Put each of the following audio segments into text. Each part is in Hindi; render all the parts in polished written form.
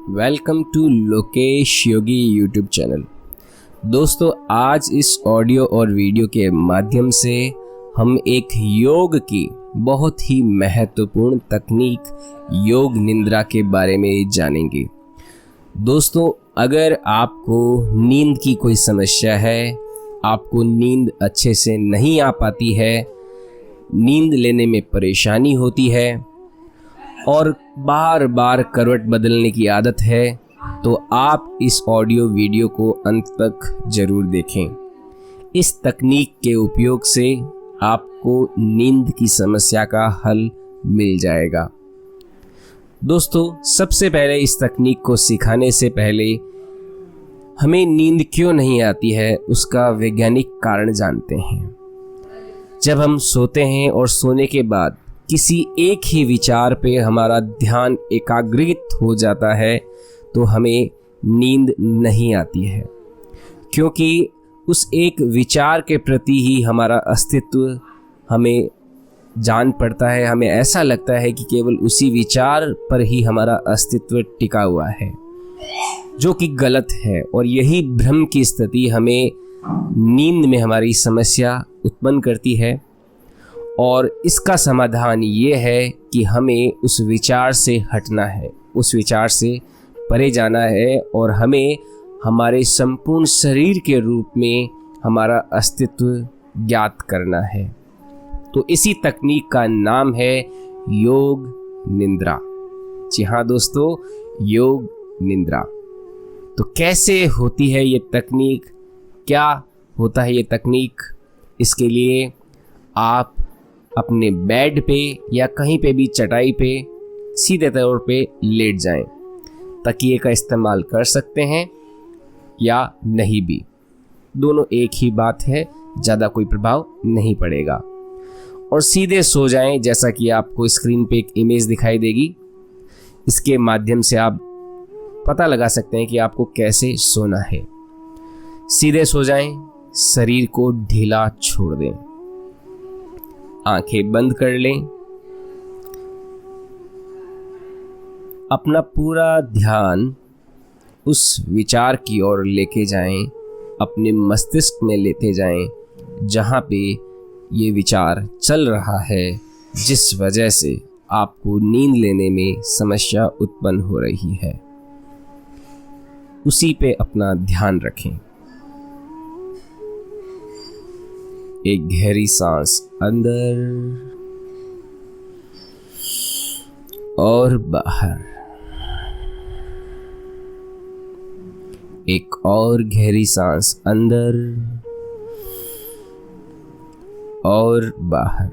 Welcome to Lokesh Yogi YouTube channel. दोस्तों, आज इस ऑडियो और वीडियो के माध्यम से हम एक योग की बहुत ही महत्वपूर्ण तकनीक योग निद्रा के बारे में जानेंगे। दोस्तों, अगर आपको नींद की कोई समस्या है, आपको नींद अच्छे से नहीं आ पाती है, नींद लेने में परेशानी होती है और बार बार करवट बदलने की आदत है, तो आप इस ऑडियो वीडियो को अंत तक ज़रूर देखें। इस तकनीक के उपयोग से आपको नींद की समस्या का हल मिल जाएगा। दोस्तों, सबसे पहले इस तकनीक को सिखाने से पहले हमें नींद क्यों नहीं आती है उसका वैज्ञानिक कारण जानते हैं। जब हम सोते हैं और सोने के बाद किसी एक ही विचार पे हमारा ध्यान एकाग्रित हो जाता है तो हमें नींद नहीं आती है, क्योंकि उस एक विचार के प्रति ही हमारा अस्तित्व हमें जान पड़ता है। हमें ऐसा लगता है कि केवल उसी विचार पर ही हमारा अस्तित्व टिका हुआ है, जो कि गलत है। और यही भ्रम की स्थिति हमें नींद में हमारी समस्या उत्पन्न करती है। और इसका समाधान ये है कि हमें उस विचार से हटना है, उस विचार से परे जाना है और हमें हमारे संपूर्ण शरीर के रूप में हमारा अस्तित्व ज्ञात करना है। तो इसी तकनीक का नाम है योग निद्रा। जी हाँ दोस्तों, योग निद्रा। तो कैसे होती है ये तकनीक, क्या होता है ये तकनीक? इसके लिए आप अपने बेड पे या कहीं पे भी चटाई पे सीधे तौर पे लेट जाएं। तकिए का इस्तेमाल कर सकते हैं या नहीं भी, दोनों एक ही बात है, ज़्यादा कोई प्रभाव नहीं पड़ेगा। और सीधे सो जाएं, जैसा कि आपको स्क्रीन पे एक इमेज दिखाई देगी। इसके माध्यम से आप पता लगा सकते हैं कि आपको कैसे सोना है। सीधे सो जाएं, शरीर को ढीला छोड़ दें, आंखें बंद कर लें। अपना पूरा ध्यान उस विचार की ओर लेके जाएं, अपने मस्तिष्क में लेते जाएं जहां पे ये विचार चल रहा है, जिस वजह से आपको नींद लेने में समस्या उत्पन्न हो रही है। उसी पे अपना ध्यान रखें। एक गहरी सांस अंदर और बाहर, एक और गहरी सांस अंदर और बाहर।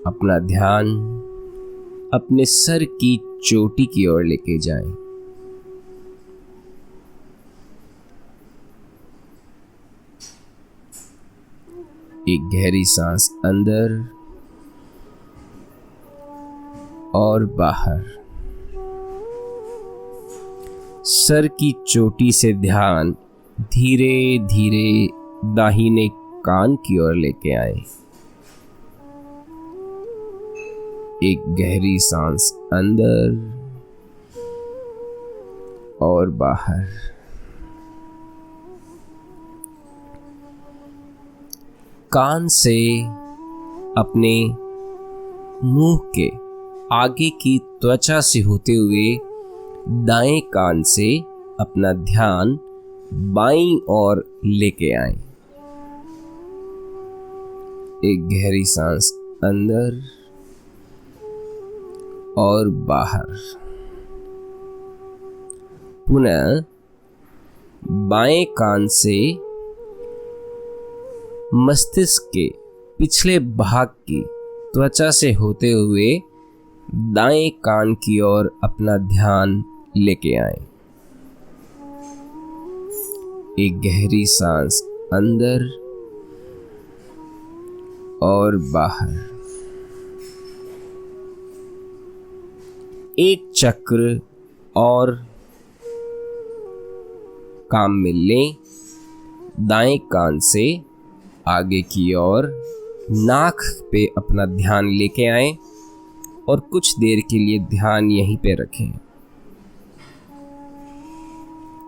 अपना ध्यान अपने सर की चोटी की ओर लेके जाएं। एक गहरी सांस अंदर और बाहर। सर की चोटी से ध्यान धीरे धीरे दाहिने कान की ओर लेके आए। एक गहरी सांस अंदर और बाहर। कान से अपने मुंह के आगे की त्वचा से होते हुए दाएं कान से अपना ध्यान बाईं ओर लेके आए। एक गहरी सांस अंदर और बाहर। पुनः बाएं कान से मस्तिष्क के पिछले भाग की त्वचा से होते हुए दाएं कान की ओर अपना ध्यान लेके आए। एक गहरी सांस अंदर और बाहर। एक चक्र और काम में लें। दाएं कान से आगे की ओर नाक पे अपना ध्यान लेके आएं और कुछ देर के लिए ध्यान यहीं पे रखें।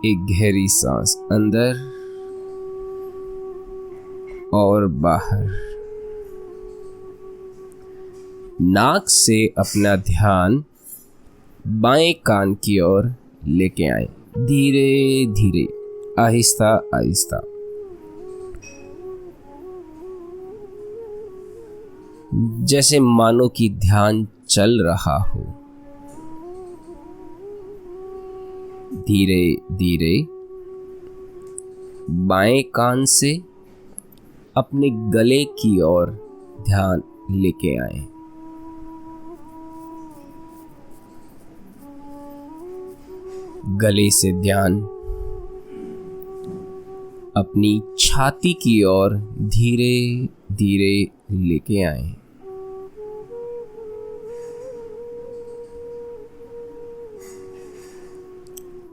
एक गहरी सांस अंदर और बाहर। नाक से अपना ध्यान बाएं कान की ओर लेके आए, धीरे धीरे, आहिस्ता आहिस्ता। जैसे मानो कि ध्यान चल रहा हो। धीरे धीरे बाएं कान से अपने गले की ओर ध्यान लेके आए। गले से ध्यान अपनी छाती की ओर धीरे धीरे लेके आए।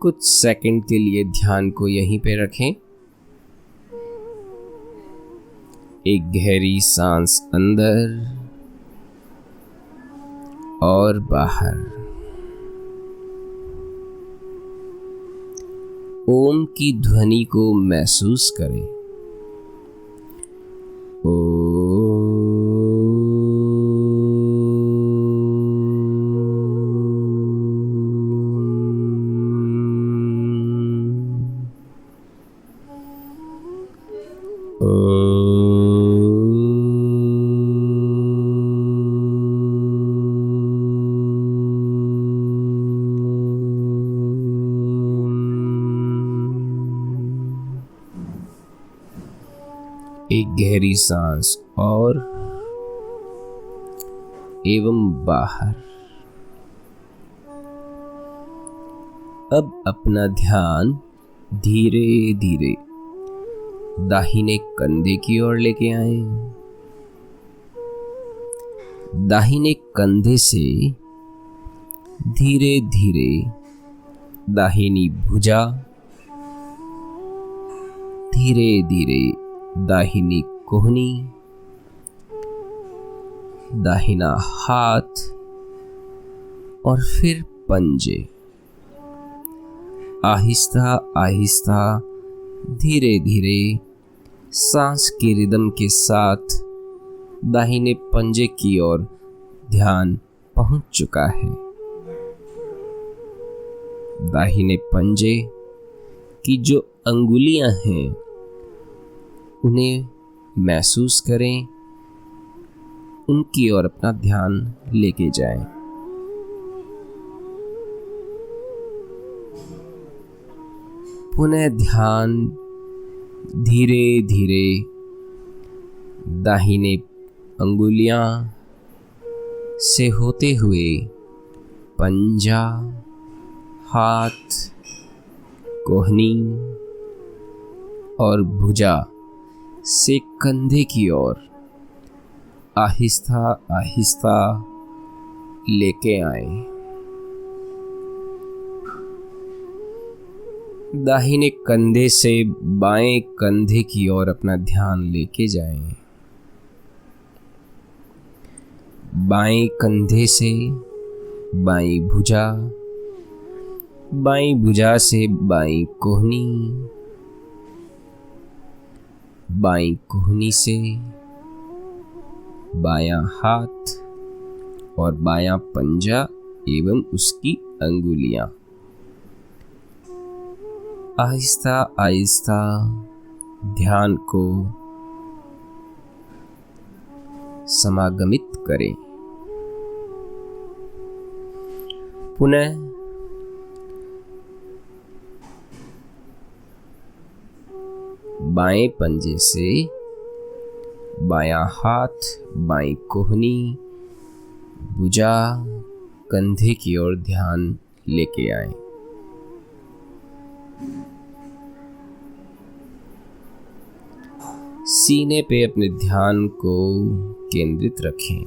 कुछ सेकंड के लिए ध्यान को यहीं पे रखें। एक गहरी सांस अंदर और बाहर। ओम की ध्वनि को महसूस करें। एक गहरी सांस और एवं बाहर। अब अपना ध्यान धीरे धीरे दाहिने कंधे की ओर लेके आए। दाहिने कंधे से धीरे धीरे दाहिनी भुजा, धीरे धीरे दाहिनी कोहनी, दाहिना हाथ और फिर पंजे। आहिस्ता आहिस्ता धीरे धीरे सांस के रिदम के साथ दाहिने पंजे की ओर ध्यान पहुंच चुका है। दाहिने पंजे की जो अंगुलियां हैं उन्हें महसूस करें, उनकी ओर अपना ध्यान लेके जाएं। पुनः ध्यान धीरे धीरे दाहिने अंगुलियां से होते हुए पंजा, हाथ, कोहनी और भुजा से कंधे की ओर आहिस्ता आहिस्ता लेके आए। दाहिने कंधे से बाएं कंधे की ओर अपना ध्यान लेके जाएं। बाएं कंधे से बाईं भुजा, बाईं भुजा से बाईं कोहनी, बाईं कोहनी से बायां हाथ और बायां पंजा एवं उसकी अंगुलियां। आहिस्ता आहिस्ता ध्यान को समागमित करें। पुनः बाएं पंजे से बायां हाथ, बाईं कोहनी, भुजा, कंधे की ओर ध्यान लेके आए। सीने पे अपने ध्यान को केंद्रित रखें।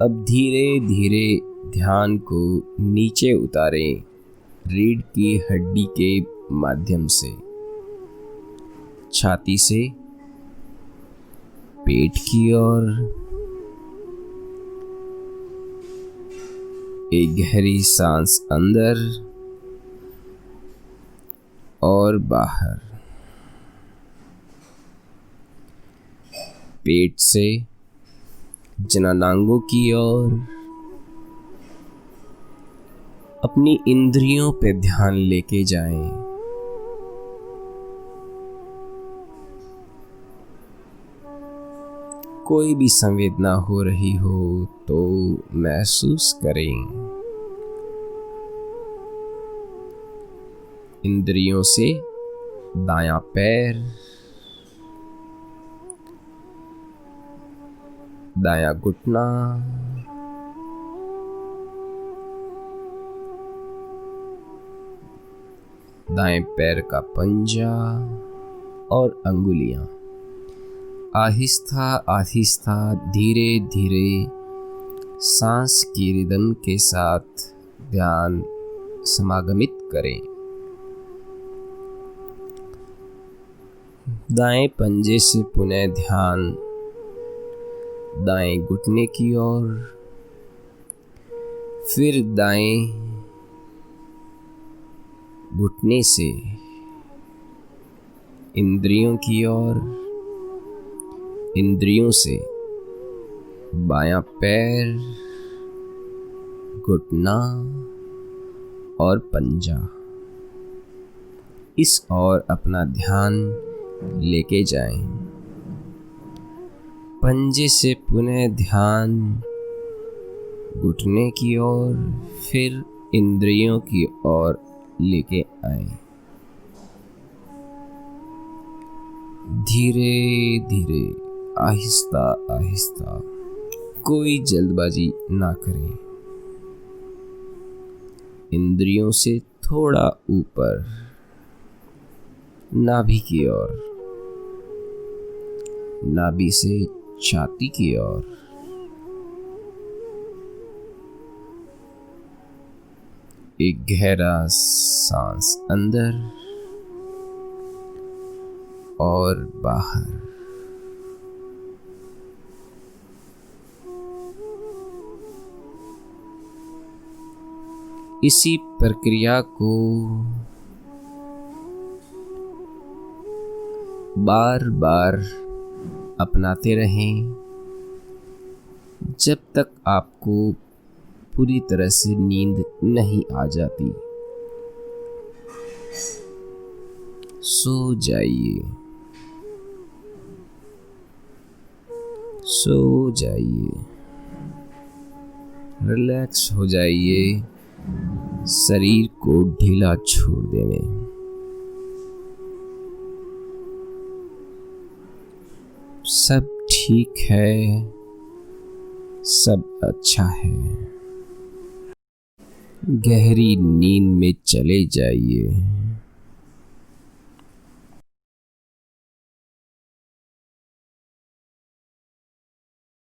अब धीरे धीरे ध्यान को नीचे उतारें, रीढ़ की हड्डी के माध्यम से छाती से पेट की ओर। एक गहरी सांस अंदर और बाहर। पेट से जननांगों की ओर। अपनी इंद्रियों पे ध्यान लेके जाएं। कोई भी संवेदना हो रही हो तो महसूस करें। इंद्रियों से दायां पैर, दायां घुटना, दाएं पैर का पंजा और अंगुलियां आहिस्ता आहिस्ता धीरे धीरे सांस की रिदम के साथ ध्यान समागमित करें। दाएं पंजे से पुनः ध्यान दाएं घुटने की ओर, फिर दाएं घुटने से इंद्रियों की ओर, इंद्रियों से बायां पैर, घुटना और पंजा। इस ओर अपना ध्यान लेके जाएं। पंजे से पुनः ध्यान घुटने की ओर, फिर इंद्रियों की ओर लेके आएं। धीरे धीरे, आहिस्ता आहिस्ता, कोई जल्दबाजी ना करें। इंद्रियों से थोड़ा ऊपर नाभि की ओर, नाभि से छाती की ओर। एक गहरा सांस अंदर और बाहर। इसी प्रक्रिया को बार बार अपनाते रहें जब तक आपको पूरी तरह से नींद नहीं आ जाती। सो जाइए, सो जाइए, रिलैक्स हो जाइए, शरीर को ढीला छोड़ देने। सब ठीक है, सब अच्छा है। गहरी नींद में चले जाइए।